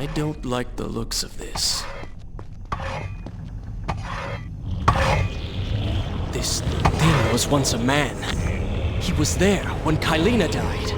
I don't like the looks of this. This thing was once a man. He was there when Kylina died.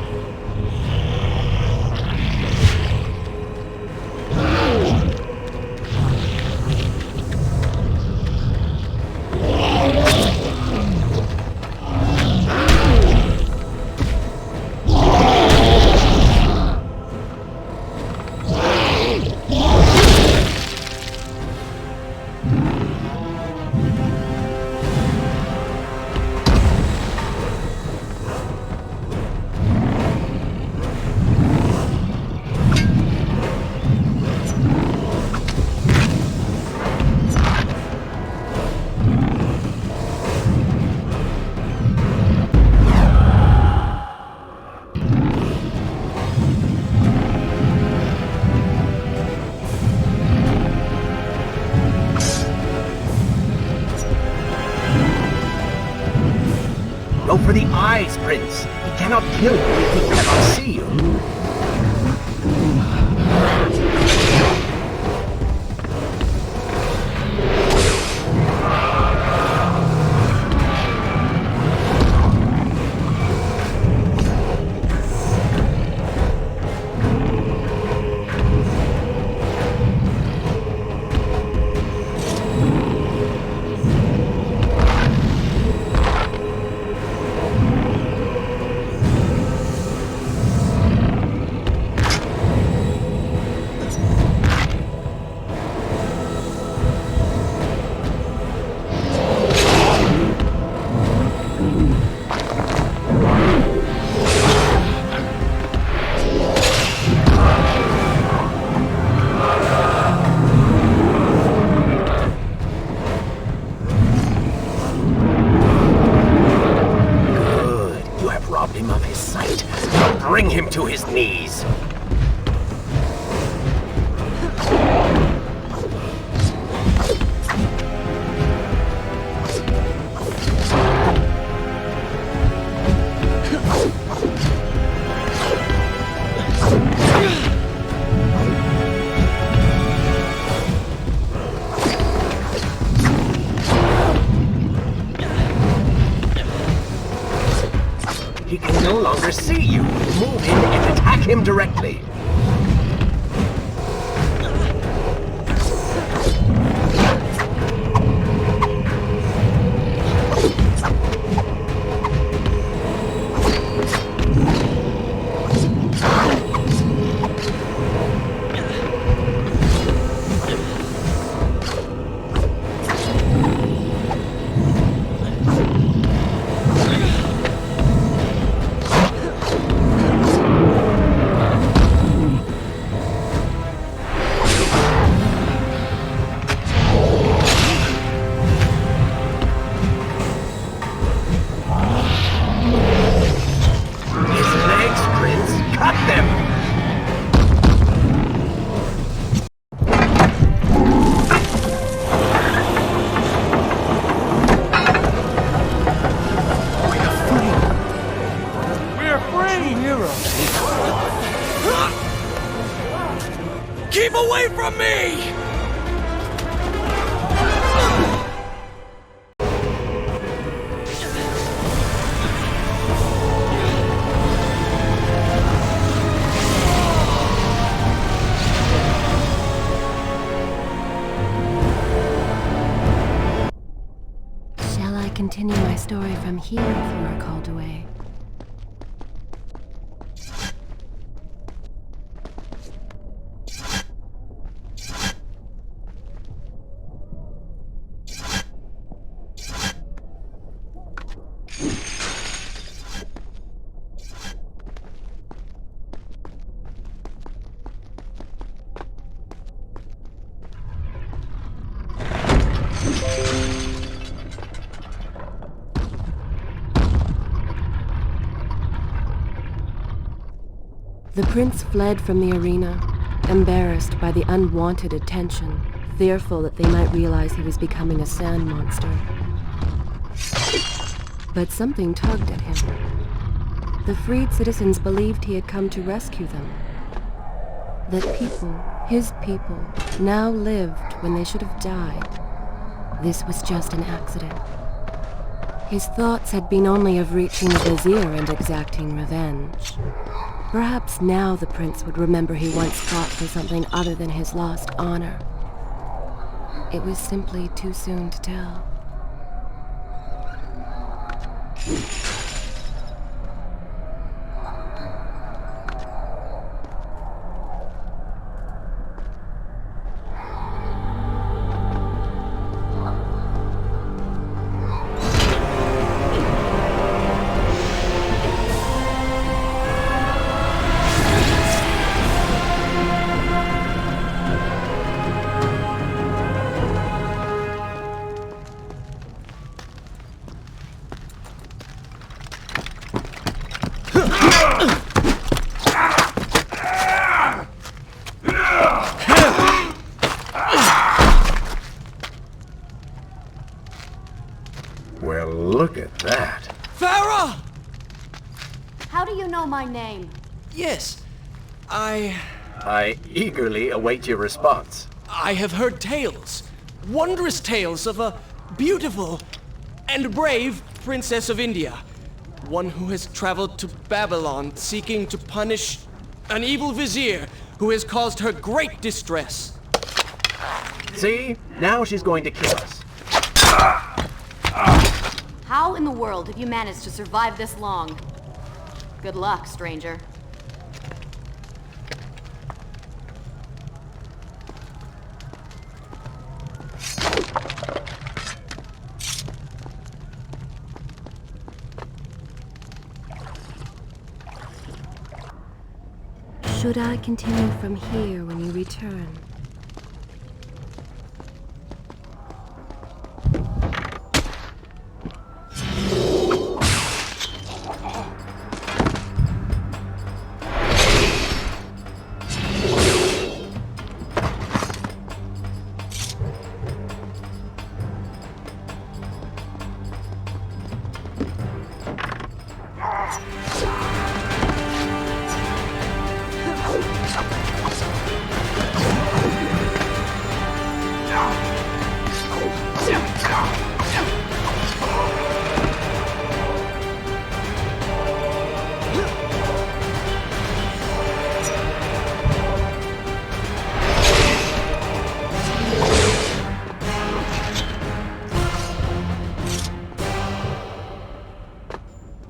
Go for the eyes, Prince. He cannot kill you if he cannot see you. Bring him to his knees. He can no longer see you. Move him and attack him directly. Keep away from me! Shall I continue my story from here if you are called away? The prince fled from the arena, embarrassed by the unwanted attention, fearful that they might realize he was becoming a sand monster. But something tugged at him. The freed citizens believed he had come to rescue them. That people His people now lived when they should have died. This was just an accident. His thoughts had been only of reaching the vizier and exacting revenge. Perhaps now the prince would remember he once fought for something other than his lost honor. It was simply too soon to tell. Well, look at that. Farah! How do you know my name? Yes, I eagerly await your response. I have heard tales, wondrous tales of a beautiful and brave princess of India. One who has traveled to Babylon seeking to punish an evil vizier who has caused her great distress. See? Now she's going to kill us. How in the world have you managed to survive this long? Good luck, stranger. Should I continue from here when you return?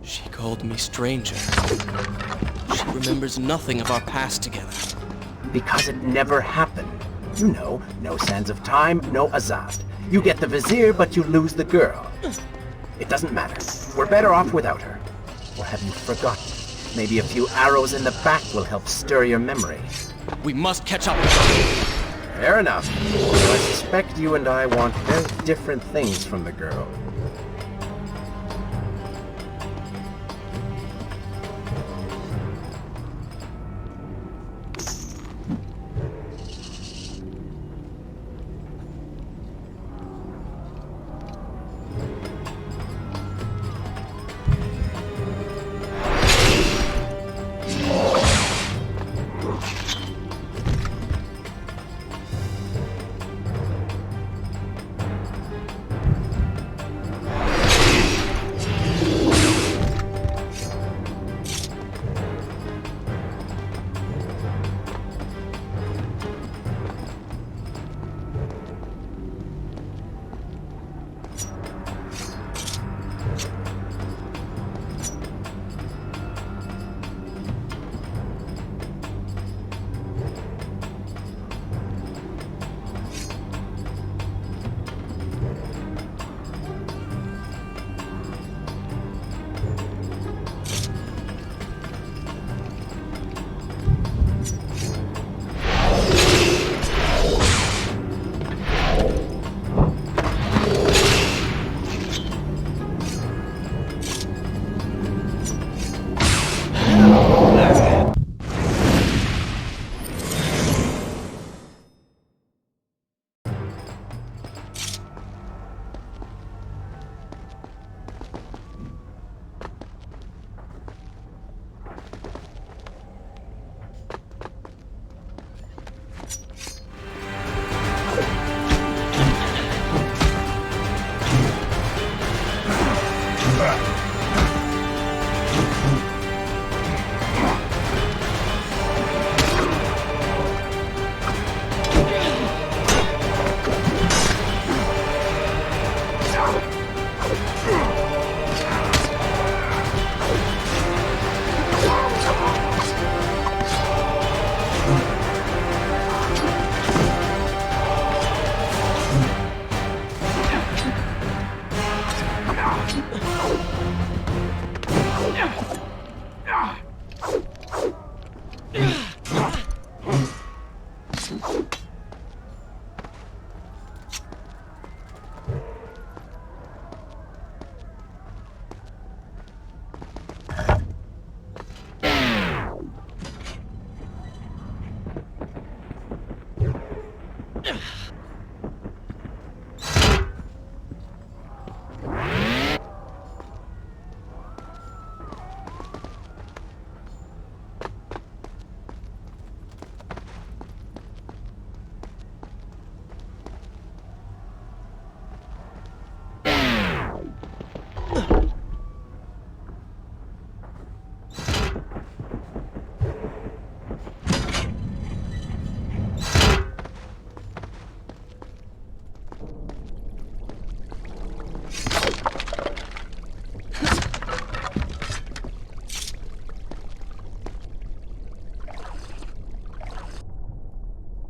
She called me stranger. She remembers nothing of our past together. Because it never happened. You know, no sands of time, no Azad. You get the vizier, but you lose the girl. It doesn't matter. We're better off without her. Or have you forgotten? Maybe a few arrows in the back will help stir your memory. We must catch up with her. Fair enough. Though I suspect you and I want very different things from the girl.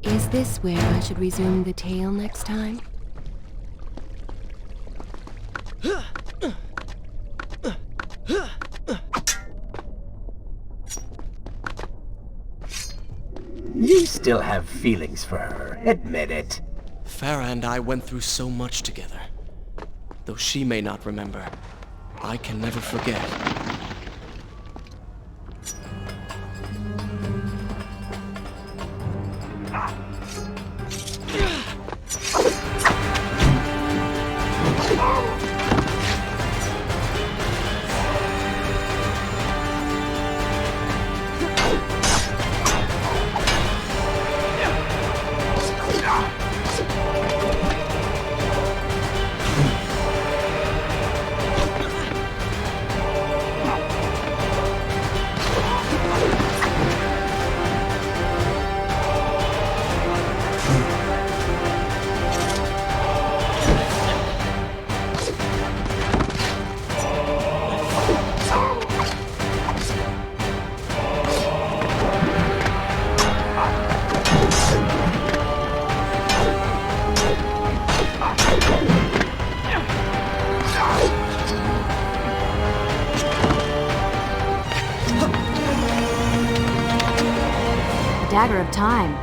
Is this where I should resume the tale next time? You still have feelings for her. Admit it. Farah and I went through so much together. Though she may not remember, I can never forget. Dagger of Time.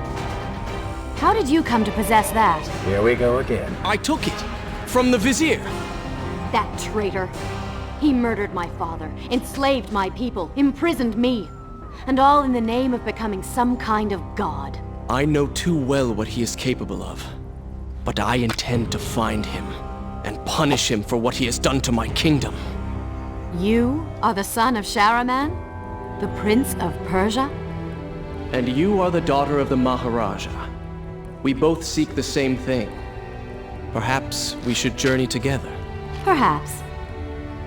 How did you come to possess that? Here we go again. I took it from the Vizier. That traitor. He murdered my father, enslaved my people, imprisoned me. And all in the name of becoming some kind of god. I know too well what he is capable of. But I intend to find him and punish him for what he has done to my kingdom. You are the son of Shahraman? The Prince of Persia? And you are the daughter of the Maharaja. We both seek the same thing. Perhaps we should journey together. Perhaps.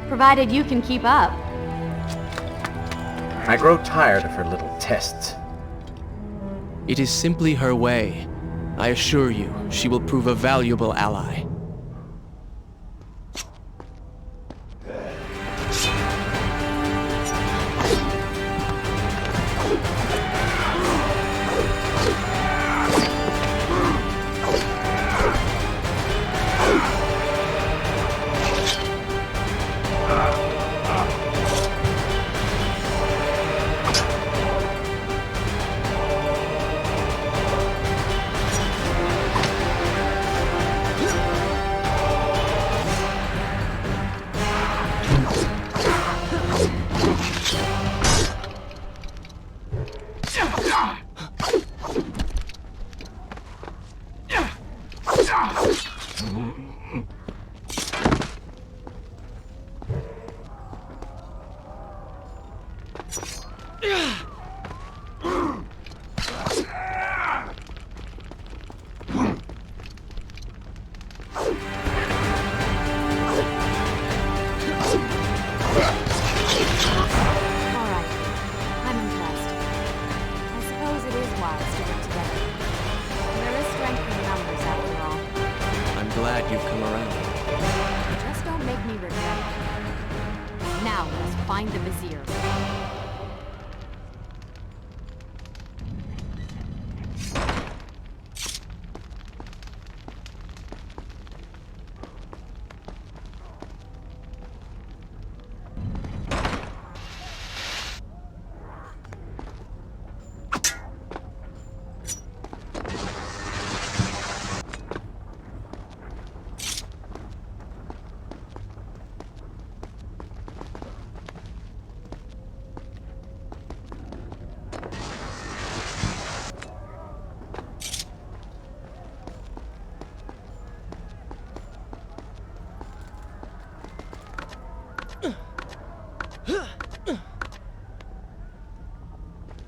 Provided you can keep up. I grow tired of her little tests. It is simply her way. I assure you, she will prove a valuable ally. Glad you've come around. Just don't make me regret it. Now let's find the Vizier.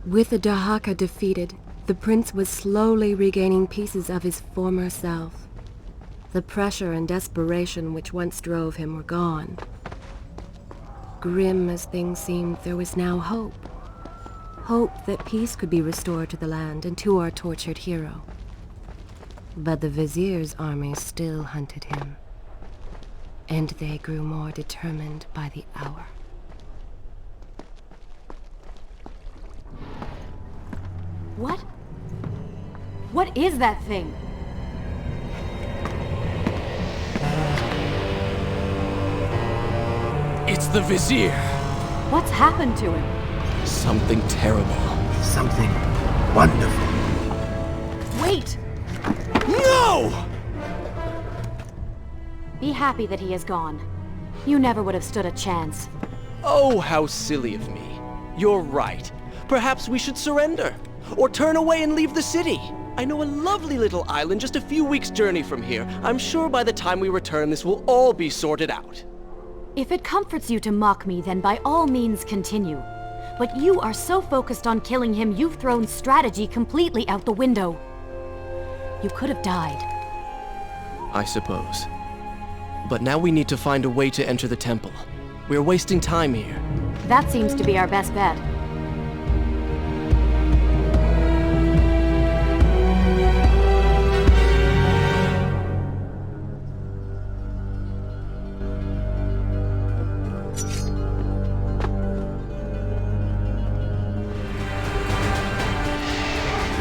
With the Dahaka defeated, the prince was slowly regaining pieces of his former self. The pressure and desperation which once drove him were gone. Grim as things seemed, there was now hope. Hope that peace could be restored to the land and to our tortured hero. But the Vizier's army still hunted him, and they grew more determined by the hour. What? What is that thing? It's the Vizier. What's happened to him? Something terrible. Something wonderful. Wait! No! Be happy that he is gone. You never would have stood a chance. Oh, how silly of me. You're right. Perhaps we should surrender. Or turn away and leave the city. I know a lovely little island just a few weeks' journey from here. I'm sure by the time we return, this will all be sorted out. If it comforts you to mock me, then by all means continue. But you are so focused on killing him, you've thrown strategy completely out the window. You could have died. I suppose. But now we need to find a way to enter the temple. We're wasting time here. That seems to be our best bet.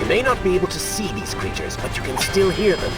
You may not be able to see these creatures, but you can still hear them.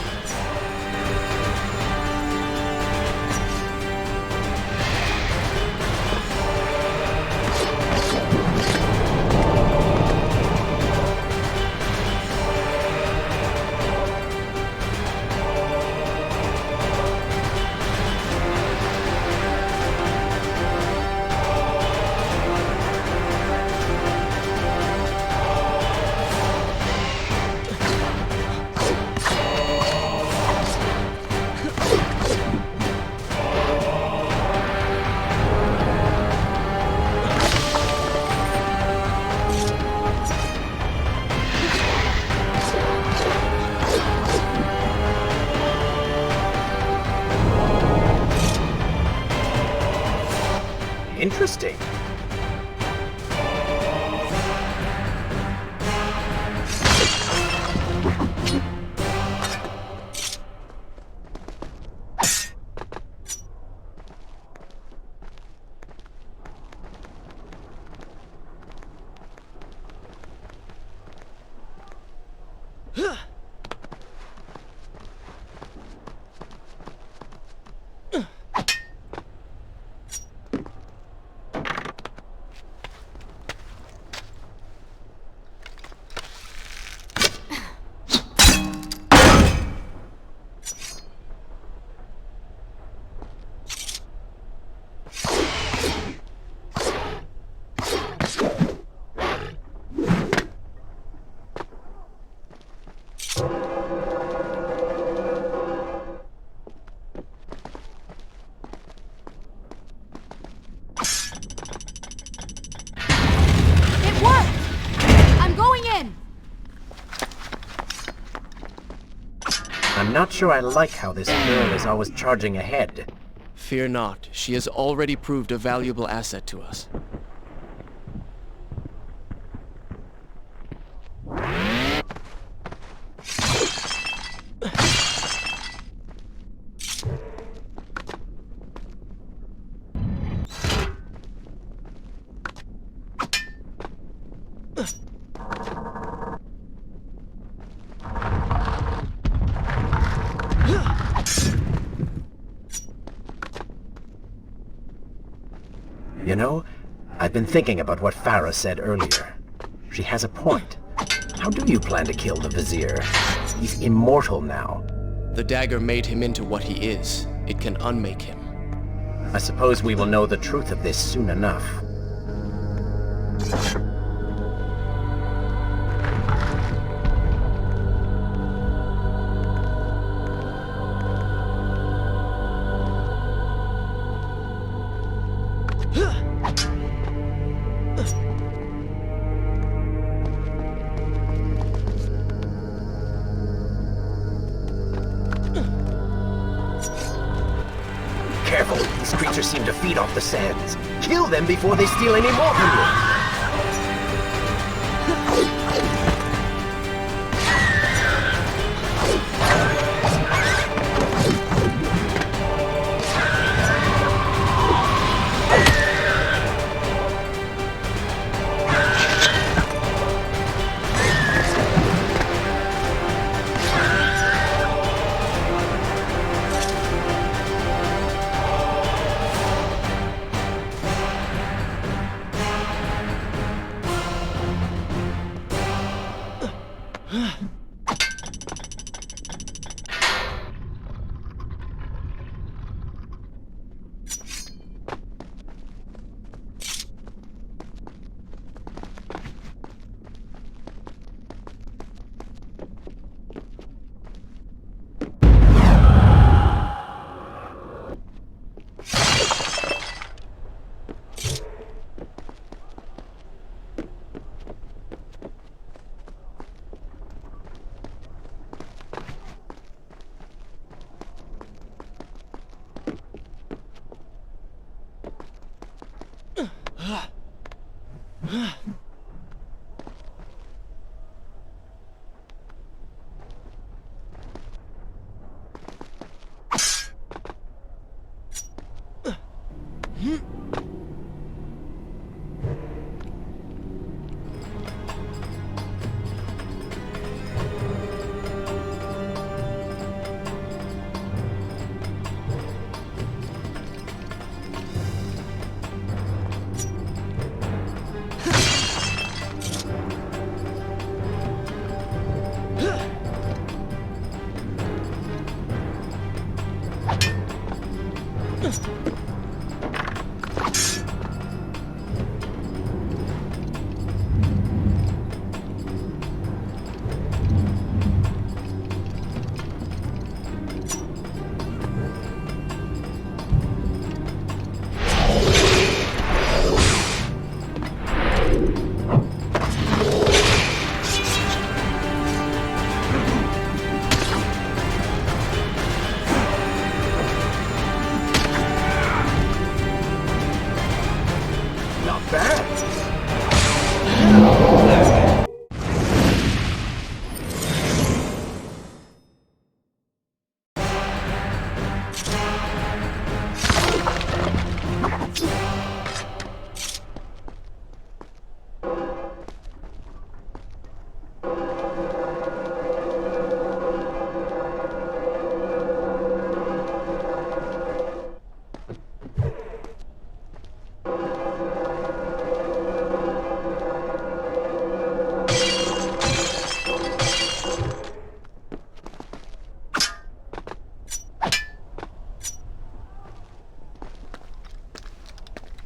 Interesting. It worked! I'm going in! I'm not sure I like how this girl is always charging ahead. Fear not. She has already proved a valuable asset to us. You know, I've been thinking about what Farah said earlier. She has a point. How do you plan to kill the Vizier? He's immortal now. The dagger made him into what he is. It can unmake him. I suppose we will know the truth of this soon enough. Careful, these creatures seem to feed off the sands. Kill them before they steal any more from you.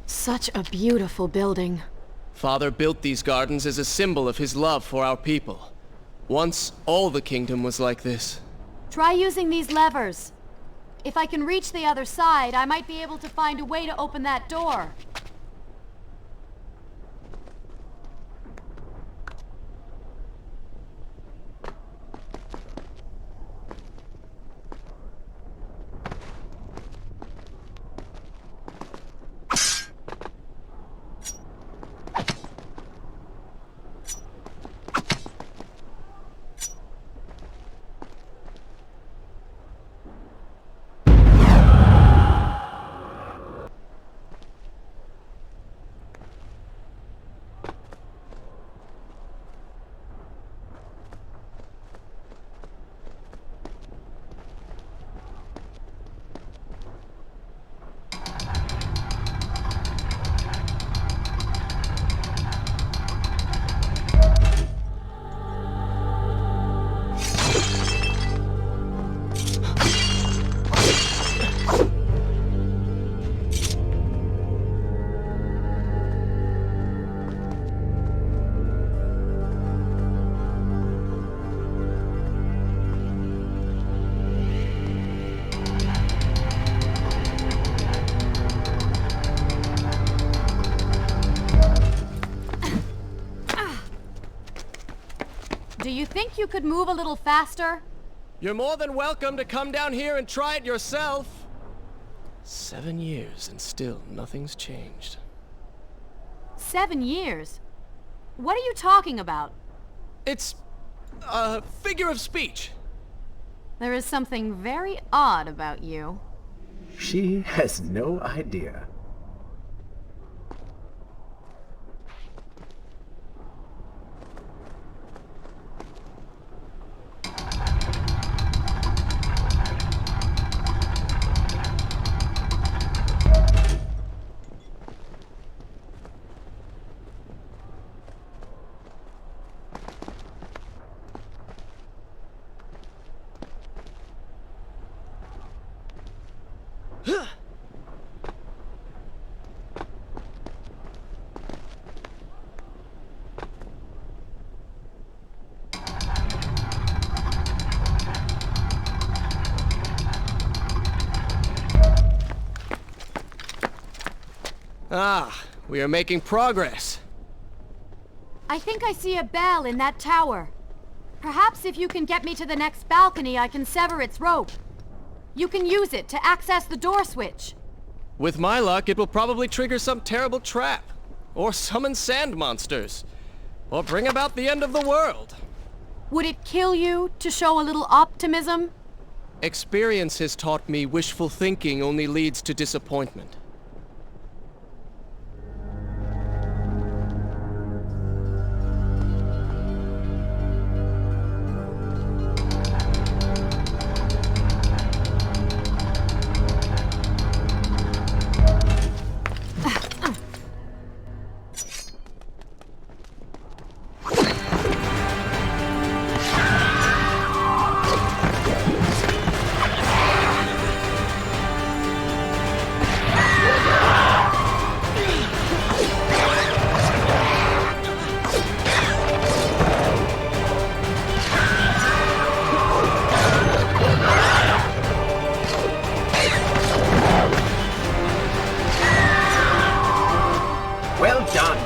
Such a beautiful building. Father built these gardens as a symbol of his love for our people. Once, all the kingdom was like this. Try using these levers. If I can reach the other side, I might be able to find a way to open that door. Do you think you could move a little faster? You're more than welcome to come down here and try it yourself. 7 years and still nothing's changed. 7 years? What are you talking about? It's a figure of speech. There is something very odd about you. She has no idea. Ah, we are making progress. I think I see a bell in that tower. Perhaps if you can get me to the next balcony, I can sever its rope. You can use it to access the door switch. With my luck, it will probably trigger some terrible trap. Or summon sand monsters. Or bring about the end of the world. Would it kill you to show a little optimism? Experience has taught me wishful thinking only leads to disappointment. Well done.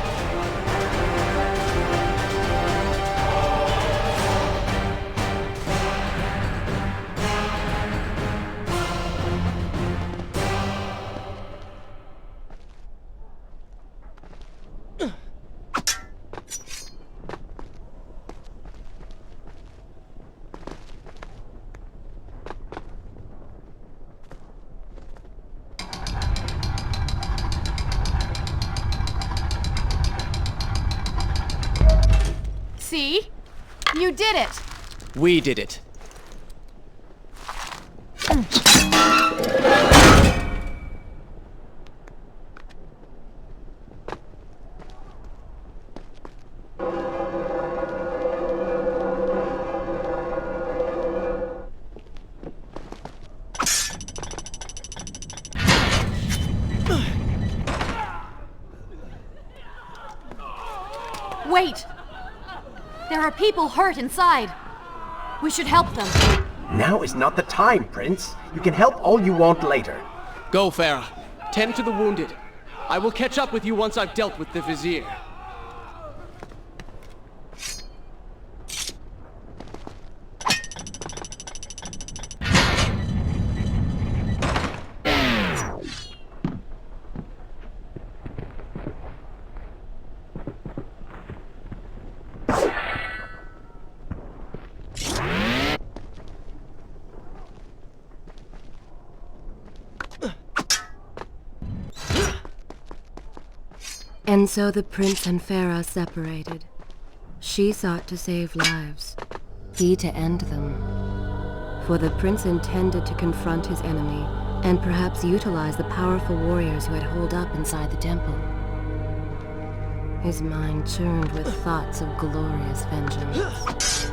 See? You did it! We did it. Wait! There are people hurt inside. We should help them. Now is not the time, Prince. You can help all you want later. Go, Farah. Tend to the wounded. I will catch up with you once I've dealt with the Vizier. And so the prince and Farah separated. She sought to save lives, he to end them. For the prince intended to confront his enemy and perhaps utilize the powerful warriors who had holed up inside the temple. His mind churned with thoughts of glorious vengeance.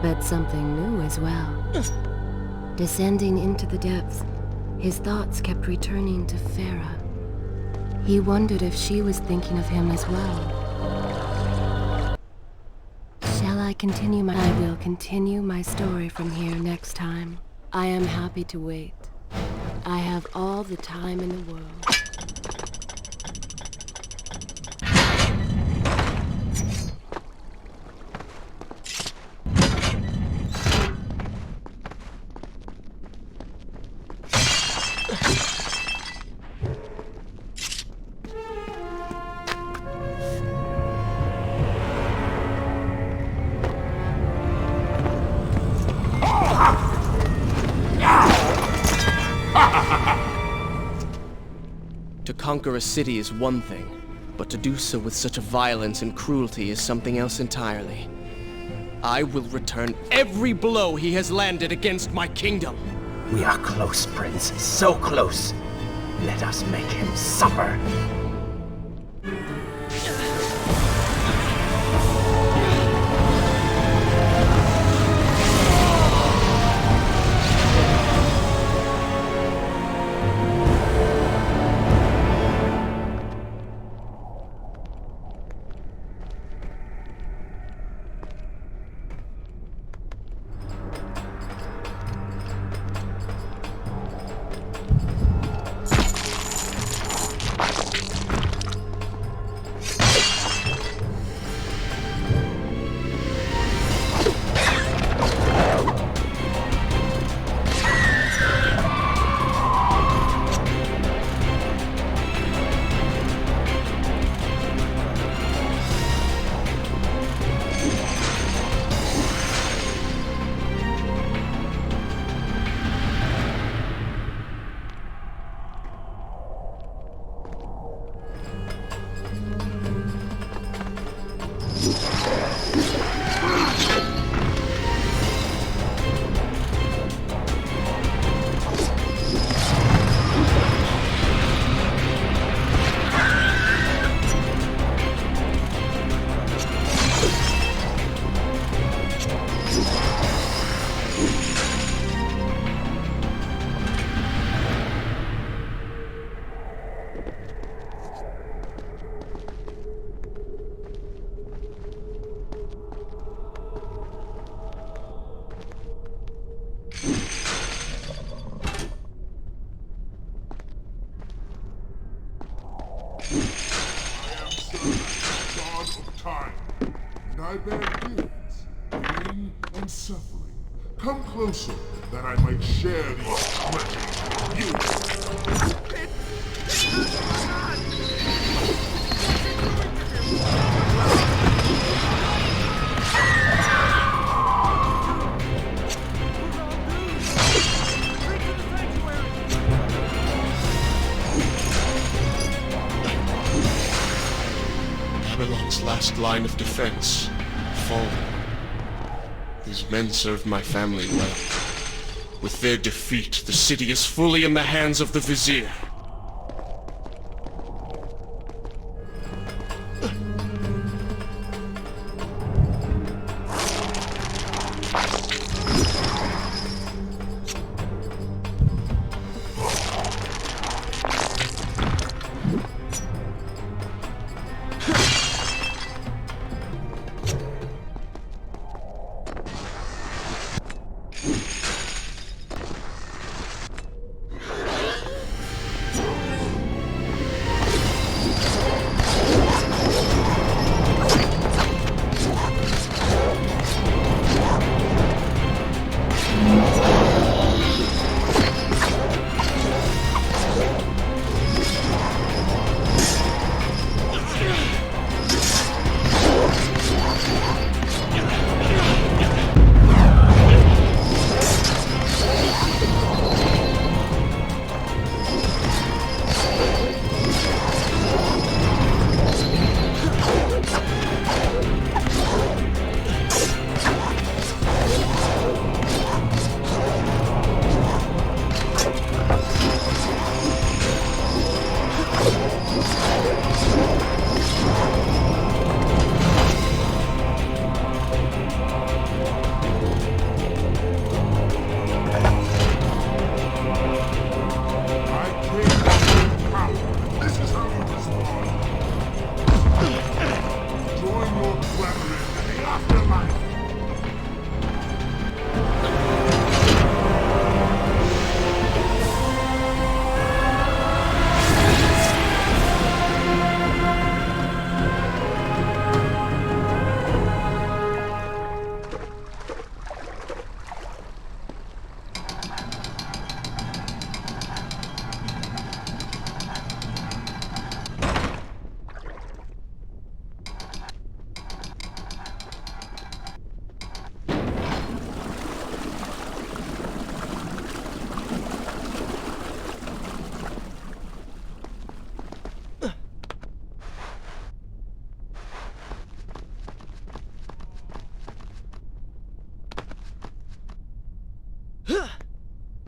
But something new as well. Descending into the depths, his thoughts kept returning to Farah. He wondered if she was thinking of him as well. Shall I continue I will continue my story from here next time. I am happy to wait. I have all the time in the world. To conquer a city is one thing, but to do so with such a violence and cruelty is something else entirely. I will return every blow he has landed against my kingdom. We are close, Prince. So close. Let us make him suffer. I bear gifts, pain and suffering. Come closer, that I might share these treasures with you. Babylon's last line of defense fallen. These men served my family well. With their defeat, the city is fully in the hands of the Vizier.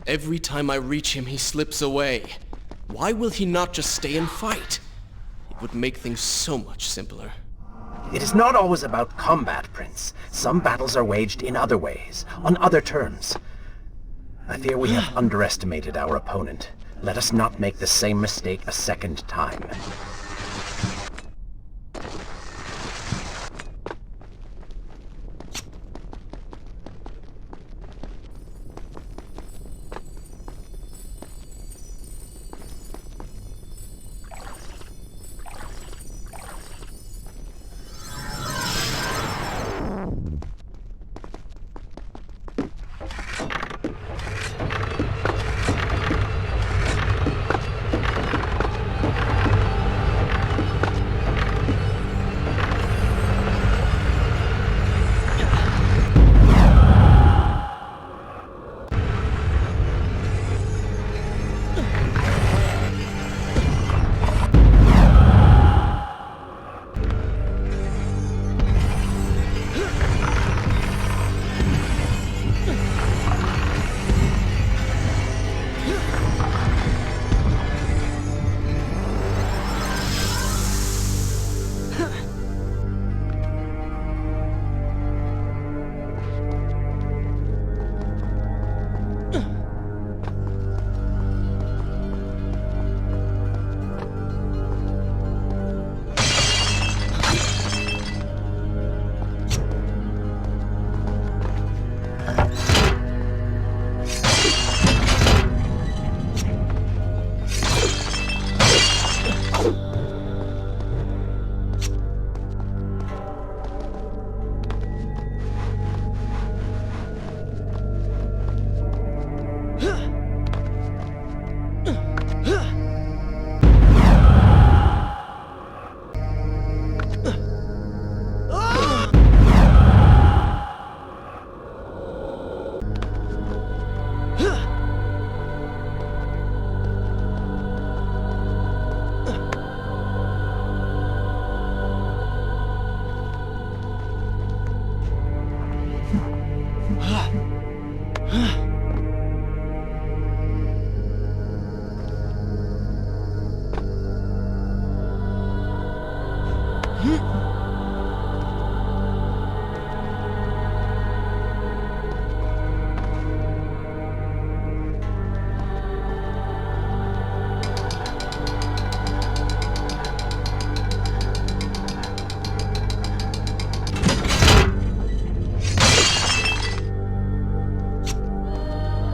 Every time I reach him, he slips away. Why will he not just stay and fight? It would make things so much simpler. It is not always about combat, Prince. Some battles are waged in other ways, on other terms. I fear we have underestimated our opponent. Let us not make the same mistake a second time.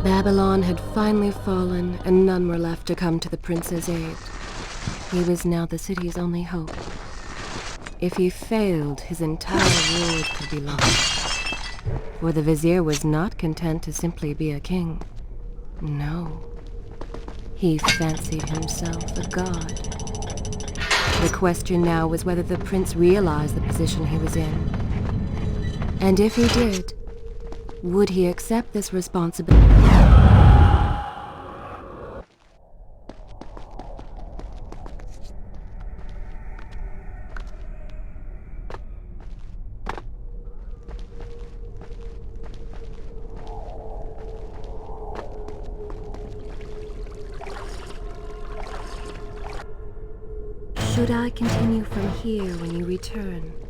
Babylon had finally fallen, and none were left to come to the prince's aid. He was now the city's only hope. If he failed, his entire world could be lost. For the vizier was not content to simply be a king. No. He fancied himself a god. The question now was whether the prince realized the position he was in. And if he did, would he accept this responsibility? Should I continue from here when you return?